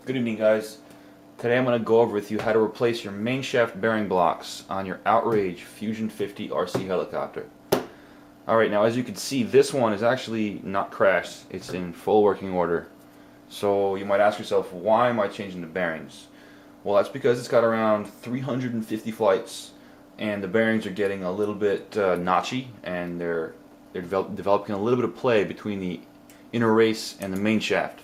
Good evening, guys. Today I'm going to go over with you how to replace your main shaft bearing blocks on your Outrage Fusion 50 RC helicopter. Alright, now as you can see, this one is actually not crashed. It's in full working order. So you might ask yourself, why am I changing the bearings? Well, that's because it's got around 350 flights and the bearings are getting a little bit notchy, and they're developing a little bit of play between the inner race and the main shaft.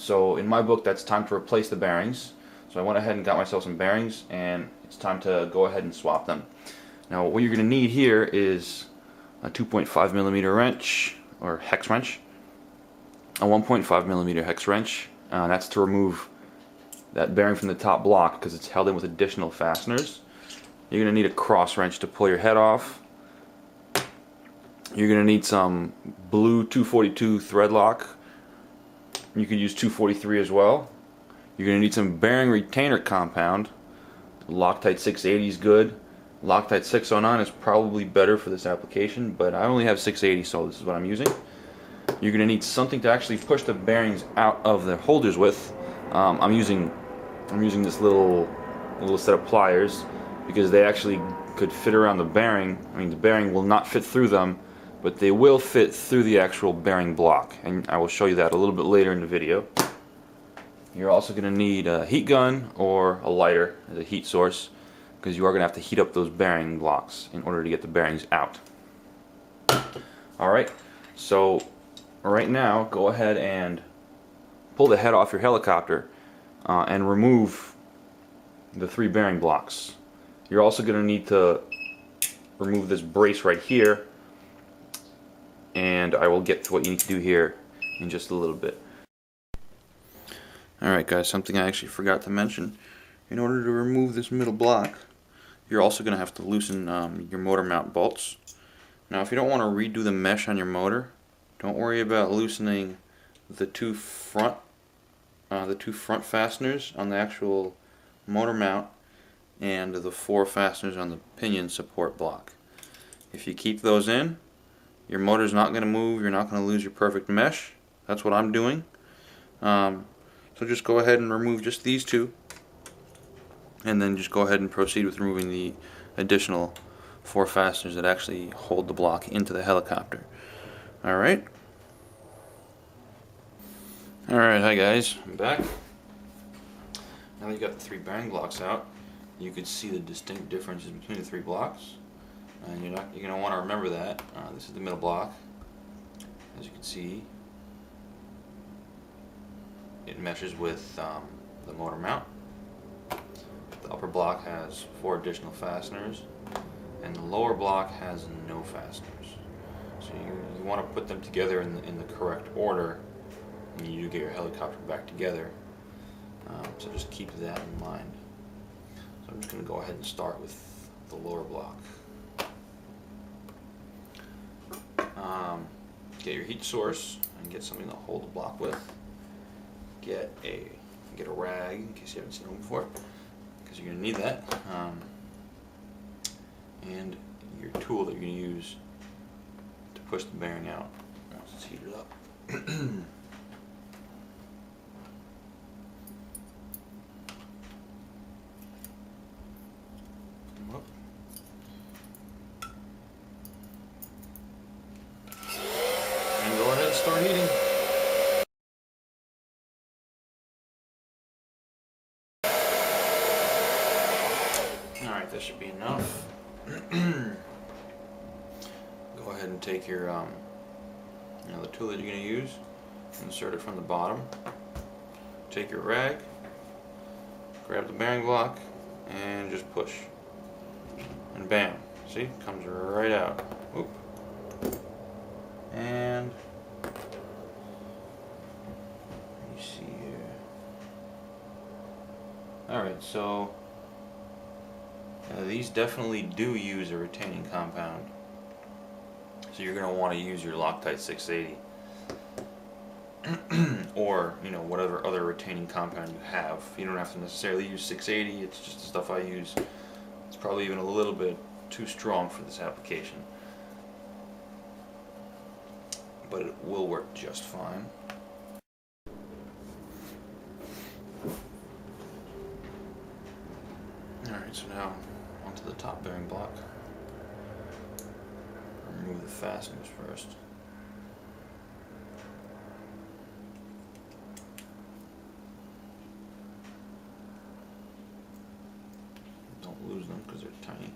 So in my book, that's time to replace the bearings. So I went ahead and got myself some bearings, and it's time to go ahead and swap them. Now what you're going to need here is a 2.5 millimeter wrench, or hex wrench, a 1.5 millimeter hex wrench. That's to remove that bearing from the top block because it's held in with additional fasteners. You're going to need a cross wrench to pull your head off. You're going to need some blue 242 thread lock. You could use 243 as well. You're going to need some bearing retainer compound. Loctite 680 is good. Loctite 609 is probably better for this application, but I only have 680, so this is what I'm using. You're going to need something to actually push the bearings out of the holders with. I'm using this little set of pliers because they actually could fit around the bearing. I mean, the bearing will not fit through them, but they will fit through the actual bearing block, and I will show you that a little bit later in the video. You're also going to need a heat gun or a lighter as a heat source, because you are going to have to heat up those bearing blocks in order to get the bearings out. Alright, so right now go ahead and pull the head off your helicopter and remove the 3 bearing blocks. You're also going to need to remove this brace right here, and I will get to what you need to do here in just a little bit. Alright guys, something I actually forgot to mention. In order to remove this middle block, you're also going to have to loosen your motor mount bolts. Now if you don't want to redo the mesh on your motor, don't worry about loosening the two front fasteners on the actual motor mount and the 4 fasteners on the pinion support block. If you keep those in, your motor's not going to move, you're not going to lose your perfect mesh. That's what I'm doing. So just go ahead and remove just these 2, and then just go ahead and proceed with removing the additional 4 fasteners that actually hold the block into the helicopter. Alright, hi guys, I'm back. Now that you got the 3 bearing blocks out, you could see the distinct differences between the 3 blocks, and you're going to want to remember that. This is the middle block. As you can see, it meshes with the motor mount. The upper block has 4 additional fasteners, and the lower block has no fasteners. So you want to put them together in the correct order, and you do get your helicopter back together. So just keep that in mind. So I'm just going to go ahead and start with the lower block. Get your heat source and get something to hold the block with. Get a rag in case you haven't seen one before, because you're going to need that. And your tool that you're going to use to push the bearing out once it's heated up. And go ahead and start heating. Alright, that should be enough. Go ahead and take your the tool that you're going to use, insert it from the bottom, take your rag, grab the bearing block, and just push. And bam, see, it comes right out. Oop. And you see here. Alright, so these definitely do use a retaining compound, so you're going to want to use your Loctite 680 or whatever other retaining compound you have. You don't have to necessarily use 680, it's just the stuff I use. It's probably even a little bit too strong for this application, but it will work just fine. Alright, so now onto the top bearing block. Remove the fasteners first. Don't lose them because they're tiny.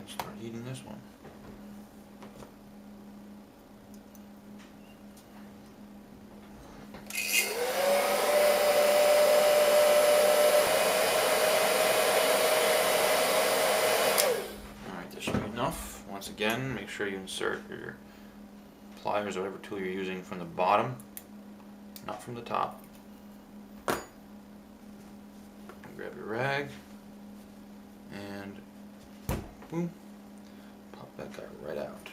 Start heating this one. Alright, this should be enough. Once again, make sure you insert your pliers or whatever tool you're using from the bottom, not from the top. Grab your rag and boom, pop that guy right out.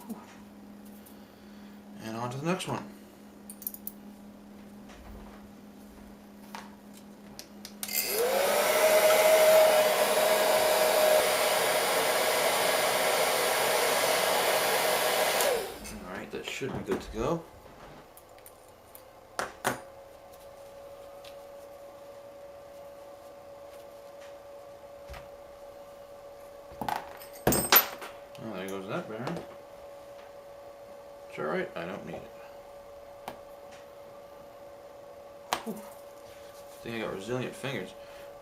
Whew. And on to the next one. Alright, that should be good to go. Oh, there goes that bearing. It's alright, I don't need it. Whew. I think I got resilient fingers.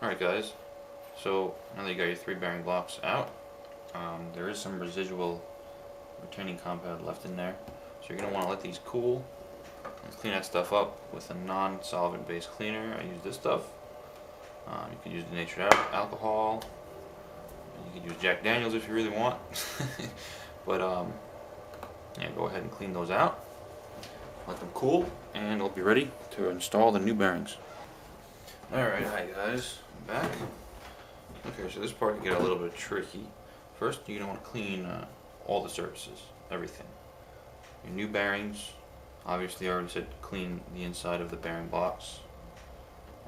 Alright guys, so now that you got your 3 bearing blocks out, there is some residual retaining compound left in there. So you're going to want to let these cool and clean that stuff up with a non-solvent based cleaner. I use this stuff. You can use denatured alcohol. You can use Jack Daniels if you really want. But yeah, go ahead and clean those out. Let them cool, and it'll be ready to install the new bearings. Alright, hi guys, I'm back. Okay, so this part can get a little bit tricky. First, you're going to want to clean all the surfaces, everything. Your new bearings, obviously I already said clean the inside of the bearing blocks.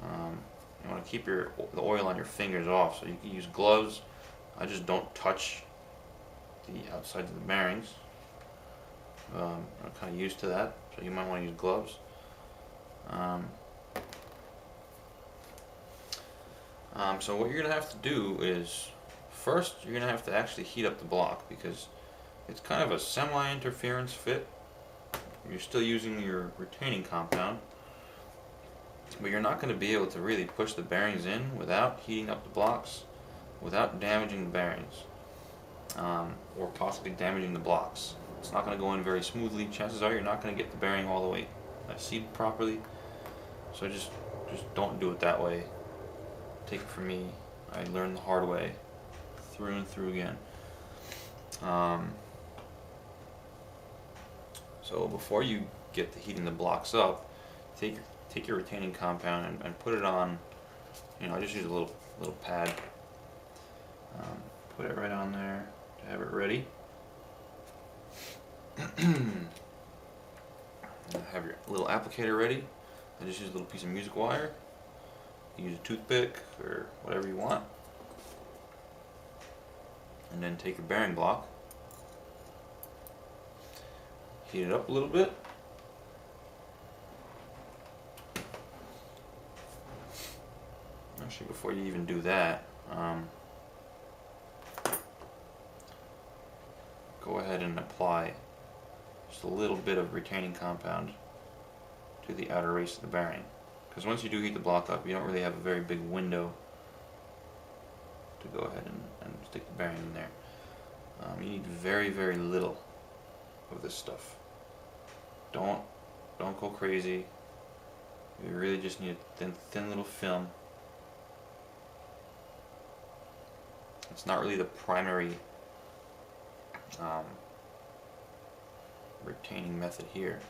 You want to keep the oil on your fingers off, so you can use gloves. I just don't touch the outsides of the bearings. I'm kind of used to that, so you might want to use gloves. So what you're going to have to do is, first you're going to have to actually heat up the block, because it's kind of a semi-interference fit. You're still using your retaining compound, but you're not going to be able to really push the bearings in without heating up the blocks, without damaging the bearings, or possibly damaging the blocks. It's not going to go in very smoothly. Chances are you're not going to get the bearing all the way seated properly. So just don't do it that way. Take it from me. I learned the hard way, through and through again. So before you get to heating the blocks up, take your retaining compound and put it on. I just use a little pad. Put it right on there to have it ready. Have your little applicator ready. I just use a little piece of music wire. You can use a toothpick or whatever you want. And then take your bearing block, heat it up a little bit. Actually, before you even do that, go ahead and apply just a little bit of retaining compound to the outer race of the bearing. Because once you do heat the block up, you don't really have a very big window to go ahead and stick the bearing in there. You need very, very little of this stuff. Don't go crazy. You really just need a thin little film. It's not really the primary retaining method here.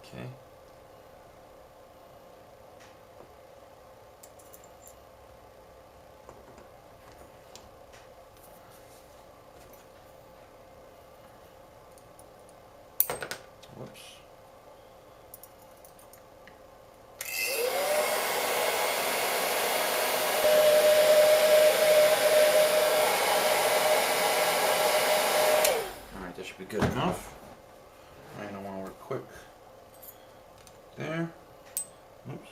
Okay. be good enough. I don't want to work quick. There. Oops.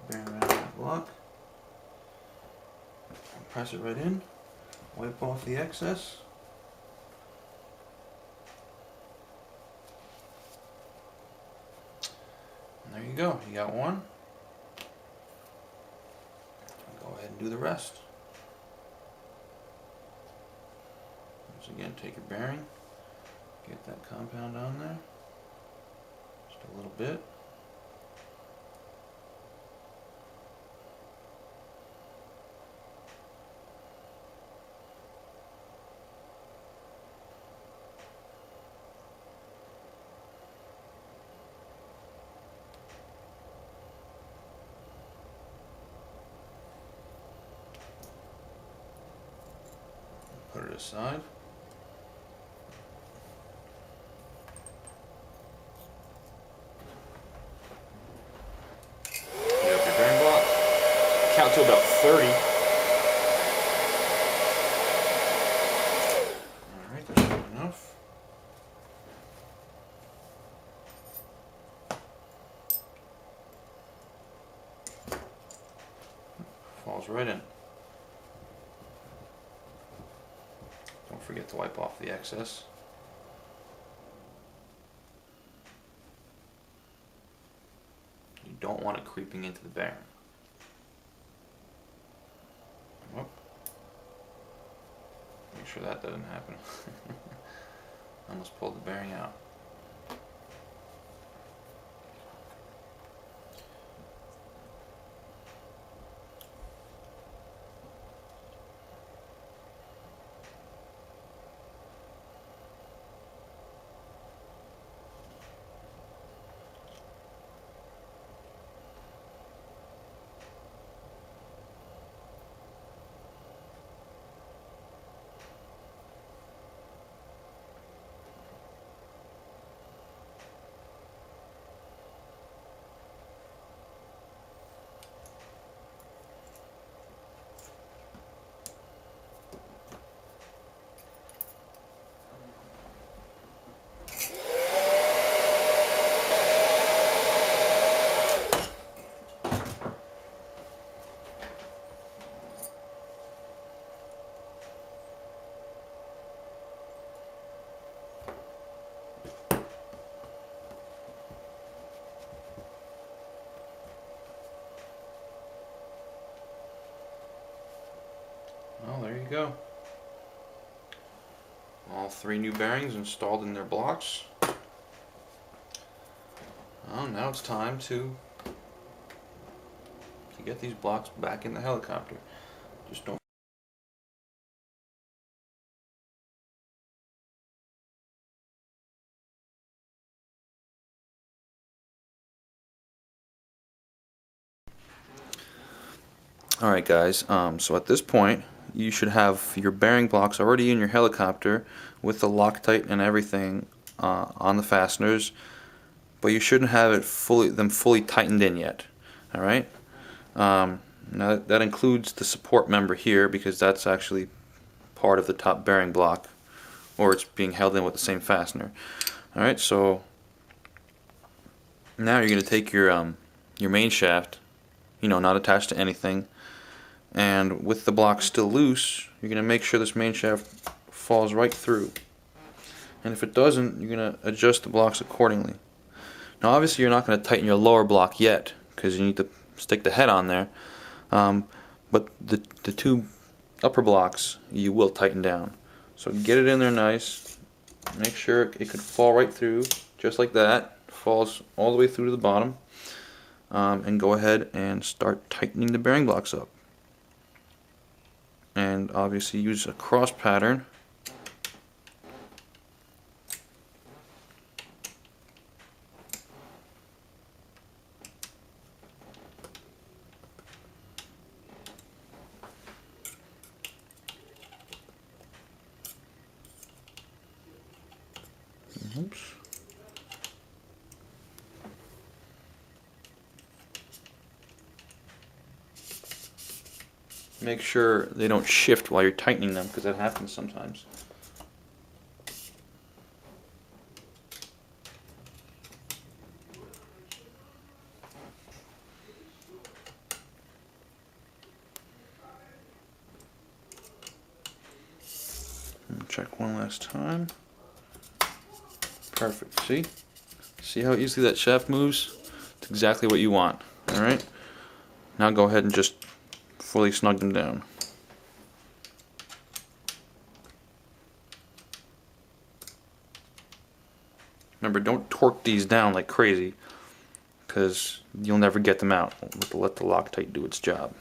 Bearing around that block. Press it right in. Wipe off the excess. And there you go. You got one. Go ahead and do the rest. Once again, take your bearing. Get that compound on there. Just a little bit. Put it aside. Get up your bearing block. Count to about 30. Alright, that's good enough. Falls right in. Don't forget to wipe off the excess. You don't want it creeping into the bearing. Whoop. Make sure that doesn't happen. Almost pulled the bearing out. Well, there you go. All 3 new bearings installed in their blocks. Well, now it's time to get these blocks back in the helicopter. Just don't. Alright guys, so at this point you should have your bearing blocks already in your helicopter with the Loctite and everything on the fasteners, but you shouldn't have it fully tightened in yet. Alright? Now that includes the support member here, because that's actually part of the top bearing block, or it's being held in with the same fastener. Alright, so now you're going to take your main shaft, not attached to anything, and with the block still loose, you're going to make sure this main shaft falls right through. And if it doesn't, you're going to adjust the blocks accordingly. Now obviously you're not going to tighten your lower block yet, because you need to stick the head on there, but the 2 upper blocks you will tighten down. So get it in there nice, make sure it could fall right through, just like that, falls all the way through to the bottom, and go ahead and start tightening the bearing blocks up. And obviously use a cross pattern. Oops. Make sure they don't shift while you're tightening them, because that happens sometimes. Check one last time. Perfect. See? See how easily that shaft moves? It's exactly what you want. Alright? Now go ahead and just fully snug them down. Remember, don't torque these down like crazy, because you'll never get them out. Let the Loctite do its job.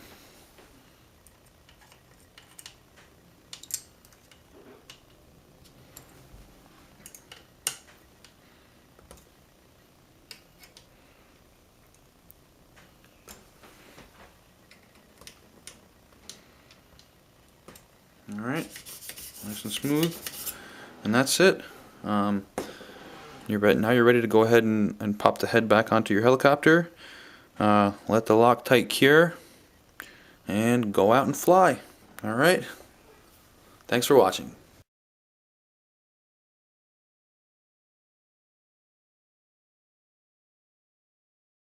Alright, nice and smooth. And that's it. Now you're ready to go ahead and pop the head back onto your helicopter. Let the Loctite cure and go out and fly. Alright, thanks for watching.